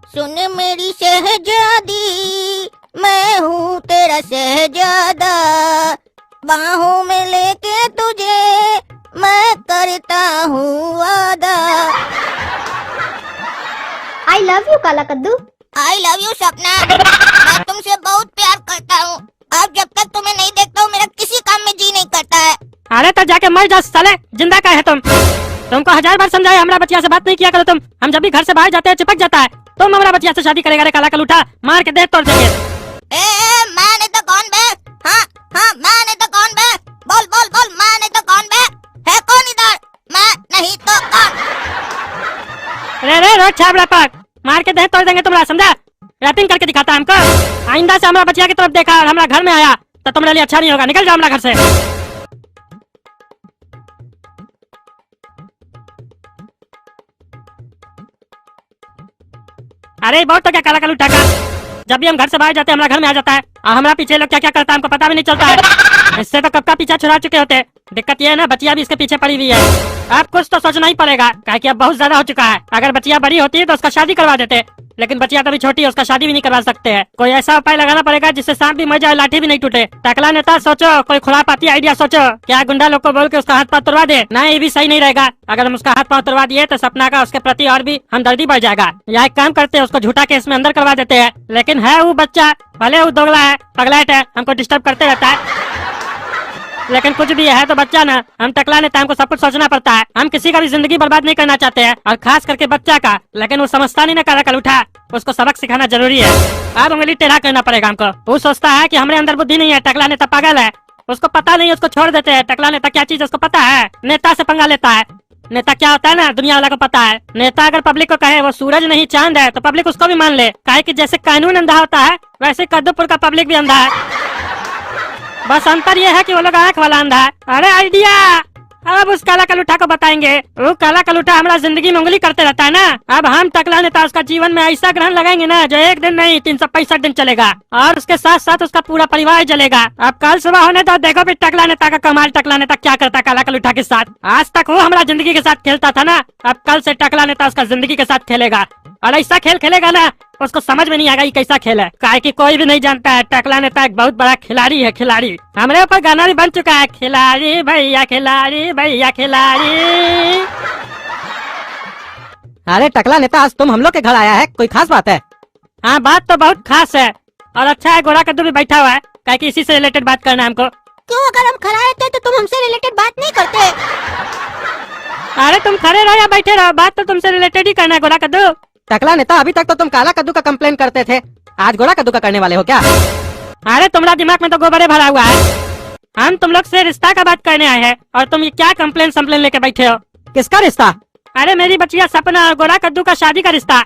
सुन मेरी शहजादी, मैं हूँ तेरा शहजादा, बाहों में लेके तुझे मैं करता हूँ वादा। आई लव यू काला कद्दू। आई लव यू सपना, मैं तुमसे बहुत प्यार करता हूँ। अब जब तक तुम्हें नहीं देखता हूँ मेरा किसी काम में जी नहीं करता है। अरे तो जाके मर जा साले, जिंदा का है तुम? तुमको 1000 बार समझाए हमारा बच्चिया से बात नहीं किया करो तुम। हम जब भी घर से बाहर जाते हैं चिपक जाता है। तुम हमारा बच्चिया से शादी करेगा रे काला कलूठा, मार के देह तोड़ देंगे। माँ नहीं तो कौन बे? हाँ हाँ माँ नहीं तो कौन बे? बोल बोल बोल, माँ नहीं तो कौन बे? है कौन इधर? माँ नहीं तो कौन? रे रोड छाबड़ा पाक, मार के देह तोड़ देंगे तुम्हारा, समझा? रैपिंग करके दिखाता हमको। आइंदा से हमारा बच्चिया की तरफ देखा और हमारा घर में आया तो तुम्हारे लिए अच्छा नहीं होगा। निकल जाओ हमारा घर से। अरे बहुत तो क्या काला कलूठा का, जब भी हम घर से बाहर जाते हैं हमारा घर में आ जाता है और हमारा पीछे लोग क्या क्या करता है हमको पता भी नहीं चलता है। इससे तो कब का पीछा छुड़ा चुके होते। दिक्कत ये है ना, बच्चिया भी इसके पीछे पड़ी हुई है। अब कुछ तो सोचना ही पड़ेगा, काहे कि अब बहुत ज्यादा हो चुका है। अगर बच्चिया बड़ी होती है तो उसका शादी करवा देते, लेकिन बच्चिया तो अभी छोटी है, उसका शादी भी नहीं करवा सकते हैं। कोई ऐसा उपाय लगाना पड़ेगा जिससे सांप भी मर जाए, लाठी भी नहीं टूटे। टकला नेता सोचो, कोई खुरापाती आइडिया सोचो। क्या गुंडा लोग को बोल के उसका हाथ पाँव तोड़वा दे? ना, ये भी सही नहीं रहेगा। अगर हम उसका हाथ पाँव तोड़वा दिए तो सपना का उसके प्रति और भी हमदर्दी बढ़ जाएगा। या एक काम करते हैं, उसको झूठा केस में अंदर करवा देते हैं। लेकिन है वो बच्चा, भले वो दोगला है, पगलैट है, हमको डिस्टर्ब करते रहता है, लेकिन कुछ भी है तो बच्चा ना। हम टकला नेता, हमको सब कुछ सोचना पड़ता है। हम किसी का भी जिंदगी बर्बाद नहीं करना चाहते हैं, और खास करके बच्चा का। लेकिन वो समझता नहीं ना काला कलूठा, उसको सबक सिखाना जरूरी है। अब उंगली टेढ़ा करना पड़ेगा हमको। वो सोचता है कि हमारे अंदर बुद्धि नहीं है, टकला नेता पागल है, उसको पता नहीं, उसको छोड़ देते हैं। टकला नेता क्या चीज उसको पता है? नेता से पंगा लेता है। नेता क्या होता है ना, दुनिया वाला को पता है। नेता अगर पब्लिक को कहे वो सूरज नहीं चांद है तो पब्लिक उसको भी मान ले, काहे कि जैसे कानून अंधा होता है वैसे कद्दूपुर का पब्लिक भी अंधा है। बस अंतर ये है कि वो लोग आँख वाला अंधा है। अरे आइडिया, अब उस काला कलूठा को बताएंगे। वो काला कलूठा हमारा जिंदगी में उंगली करते रहता है ना। अब हम टकला नेता उसका जीवन में ऐसा ग्रहण लगाएंगे ना जो एक दिन नहीं 365 दिन चलेगा, और उसके साथ साथ उसका पूरा परिवार जलेगा। अब कल सुबह होने तो देखो भी टकला नेता का कमाल, टकला नेता क्या करता काला कलूठा के साथ। आज तक वो हमारा जिंदगी के साथ खेलता था ना, अब कल से टकला नेता उसका जिंदगी के साथ खेलेगा। और ऐसा खेल खेलेगा ना उसको समझ में नहीं आएगा ये कैसा खेल है, काहे कि कोई भी नहीं जानता है टकला नेता एक बहुत बड़ा खिलाड़ी है। खिलाड़ी, हमारे ऊपर गाना भी बन चुका है, खिलाड़ी भैया खिलाड़ी भैया खिलाड़ी। अरे टकला नेता, आज तुम हम लोग के घर आया है, कोई खास बात है? हाँ बात तो बहुत खास है, और अच्छा है गोरा कद्दू भी बैठा हुआ है, काहे कि इसी से रिलेटेड बात करना है हमको। क्यों, अगर हम खड़ा रहते तो तुम हमसे रिलेटेड बात नहीं करते? अरे तुम खड़े रहो या बैठे रहो, बात तो तुमसे रिलेटेड ही करना है गोरा कद्दू। टकला नेता, अभी तक तो तुम काला कद्दू का कंप्लेन करते थे, आज गोरा कद्दू का करने वाले हो क्या? अरे तुम्हारा दिमाग में तो गोबरे भरा हुआ है। हम तुम लोग से रिश्ता का बात करने आए हैं और तुम ये क्या कंप्लेन संप्लेन लेके बैठे हो? किसका रिश्ता? अरे मेरी बच्चिया सपना और गोरा कद्दू का शादी का रिश्ता।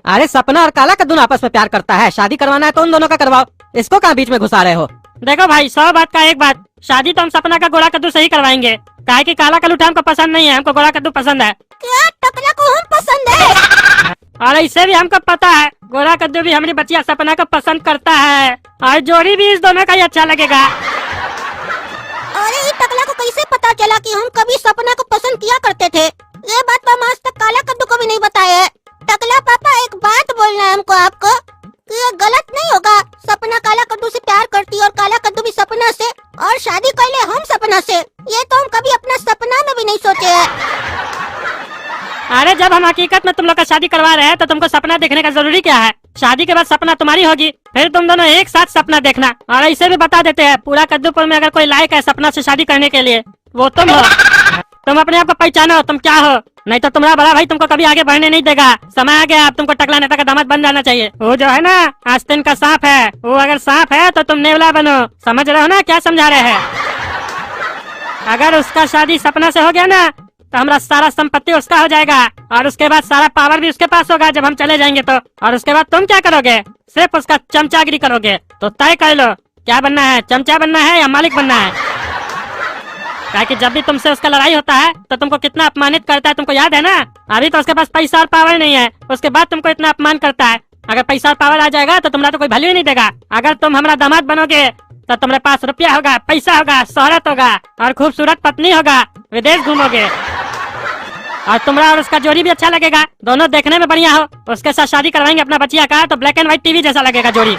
अरे सपना और काला कद्दू आपस में प्यार करता है, शादी करवाना है तो उन दोनों का करवाओ, इसको कहाँ बीच में घुसा रहे हो? देखो भाई, 100 बात का एक बात, शादी तो हम सपना का गोरा कद्दू से ही करवाएंगे, काहे कि काला कलूठा हमको पसंद नहीं है, हमको गोरा कद्दू पसंद है। क्या टकला को हम पसंद है? और इसे भी हमको पता है गोरा कद्दू भी हमारी बच्चिया सपना को पसंद करता है, और जोड़ी भी इस दोनों का ही अच्छा लगेगा। अरे ये टकला को कैसे पता चला कि हम कभी सपना को पसंद किया करते थे? ये बात तो हम आज तक काला कद्दू को भी नहीं बताया है। टकला पापा, एक बात बोलना है हमको आपको कि ये गलत नहीं होगा, सपना काला कद्दू से प्यार करती और काला कद्दू भी सपना से, और शादी कर ले हम सपना से, ये तो हम कभी अपना सपना में भी नहीं सोचे है। अरे जब हम हकीकत में तुम लोग का शादी करवा रहे हैं तो तुमको सपना देखने का जरूरी क्या है? शादी के बाद सपना तुम्हारी होगी, फिर तुम दोनों एक साथ सपना देखना। और ऐसे भी बता देते हैं, पूरा कद्दूपुर में अगर कोई लायक है सपना से शादी करने के लिए वो तुम हो। तुम अपने आप को पहचानो, तुम क्या हो, नहीं तो तुम्हारा बड़ा भाई तुमको कभी आगे बढ़ने नहीं देगा। समय आ गया, अब तुमको टकला नेता का दामाद बन जाना चाहिए। वो जो है ना आस्तीन का सांप है, वो अगर सांप है तो तुम नेवला बनो, समझ रहे हो ना क्या समझा रहे हैं? अगर उसका शादी सपना से हो गया ना तो हमारा सारा संपत्ति उसका हो जाएगा, और उसके बाद सारा पावर भी उसके पास होगा जब हम चले जाएंगे तो। और उसके बाद तुम क्या करोगे? सिर्फ उसका चमचागिरी करोगे। तो तय कर लो क्या बनना है, चमचा बनना है या मालिक बनना है? ताकि जब भी तुमसे उसका लड़ाई होता है तो तुमको कितना अपमानित करता है, तुमको याद है ना? अभी तो उसके पास पैसा और पावर नहीं है, उसके बाद तुमको इतना अपमान करता है। अगर पैसा और पावर आ जाएगा तो तुम्हारा तो कोई वैल्यू ही नहीं देगा। अगर तुम हमारा दामाद बनोगे तो तुम्हारे पास रुपया होगा, पैसा होगा, शोहरत होगा, और खूबसूरत पत्नी होगा, विदेश घूमोगे। और तुम्हारा और उसका जोड़ी भी अच्छा लगेगा, दोनों देखने में बढ़िया हो। उसके साथ शादी करवाएंगे अपना बचिया का, तो ब्लैक एंड व्हाइट टीवी जैसा लगेगा जोड़ी।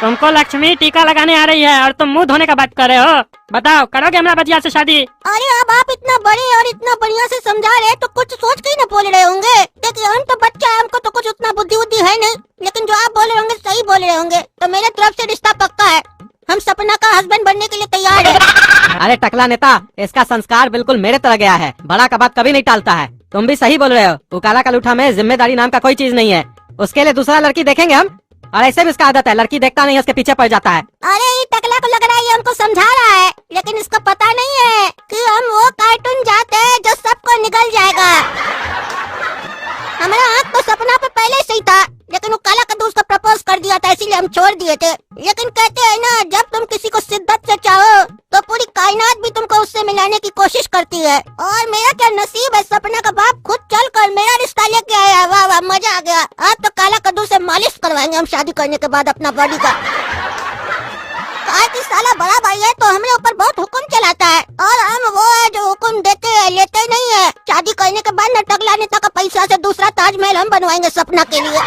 तुमको लक्ष्मी टीका लगाने आ रही है और तुम मुंह धोने का बात कर रहे हो। बताओ, करोगे हमारा बचिया से शादी? अरे अब आप इतना बड़े और इतना बढ़िया से समझा रहे हैं तो कुछ सोच के ही न बोल रहे होंगे। देखिए हम तो बच्चा है, हमको तो कुछ उतना बुद्धि है नहीं, लेकिन जो आप बोल रहे होंगे सही बोल रहे होंगे। तो मेरे तरफ से रिश्ता पक्का है, हम सपना का हस्बैंड बनने के लिए तैयार है। अरे टकला नेता, इसका संस्कार बिल्कुल मेरे तरह गया है। बड़ा का बात कभी नहीं टालता है। तुम भी सही बोल रहे हो, वो काला कलूठा में जिम्मेदारी नाम का कोई चीज नहीं है। उसके लिए दूसरा लड़की देखेंगे हम, और ऐसे भी इसका आदत है, लड़की देखता नहीं है उसके पीछे पड़ जाता है। अरे ये टकला को लग रहा है ये हमको समझा रहा है, लेकिन इसको पता नहीं है कि हम वो कार्टून जाते हैं जो सबको निगल जाएगा। हमारा आँख तो सपना पे पहले से ही था, लेकिन वो काला कद्दू उसको प्रपोज कर दिया था, इसीलिए हम छोड़ दिए थे। लेकिन कहते हैं ना, जब तुम किसी को शिद्दत से चाहो तो पूरी कायनात भी तुमको उससे मिलाने की कोशिश करती है। और मेरा क्या नसीब है, सपना का बाप खुद चल कर मेरा रिश्ता लेके आया। वाह वाह, मजा आ गया। आज तो काला कद्दू से मालिश करवाएंगे हम शादी करने के बाद अपना बॉडी का। कि साला बड़ा भाई है तो हमारे ऊपर बहुत हुक्म चलाता है, और हम वो है जो हुक्म देते हैं लेते नहीं है। शादी करने के बाद न टकला नेता का पैसा से दूसरा ताजमहल हम बनवाएंगे सपना के लिए।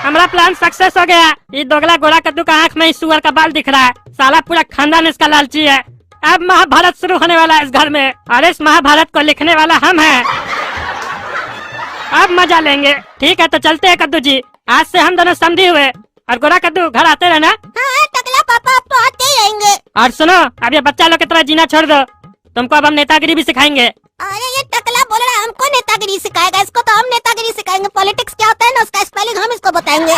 हमारा प्लान सक्सेस हो गया। ये दोगला गोरा कद्दू का आँख में इस सुअर का बाल दिख रहा है। साला पूरा खानदान इसका लालची है। अब महाभारत शुरू होने वाला है इस घर में, और इस महाभारत को लिखने वाला हम हैं। अब मजा लेंगे। ठीक है तो चलते हैं कद्दू जी, आज से हम दोनों समझी हुए। और गोरा कद्दू घर आते रहना। हाँ टकला पापा, अब तो आते ही रहेंगे। और सुनो, अब ये बच्चा लोग की तरह जीना छोड़ दो। तुमको अब हम नेतागिरी भी सिखाएंगे। अरे ये टकला बोल रहा है हमको नेतागिरी सिखाएगा, इसको तो हम नेतागिरी सिखाएंगे। पॉलिटिक्स क्या होता है ना, उसका स्पेलिंग हम इसको बताएंगे।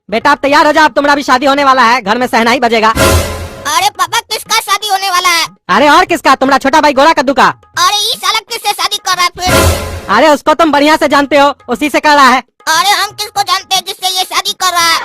बेटा आप तैयार हो जाओ, अब तुम्हारा भी शादी होने वाला है, घर में सहनाई बजेगा। अरे पापा किसका शादी होने वाला है? अरे और किसका, तुम्हारा छोटा भाई गोरा कद्दू का। अरे ये साला किससे शादी कर रहा है फिर? अरे उसको तुम बढ़िया से जानते हो, उसी से कर रहा है। अरे हम किसको जानते हैं जिससे ये शादी कर रहा है?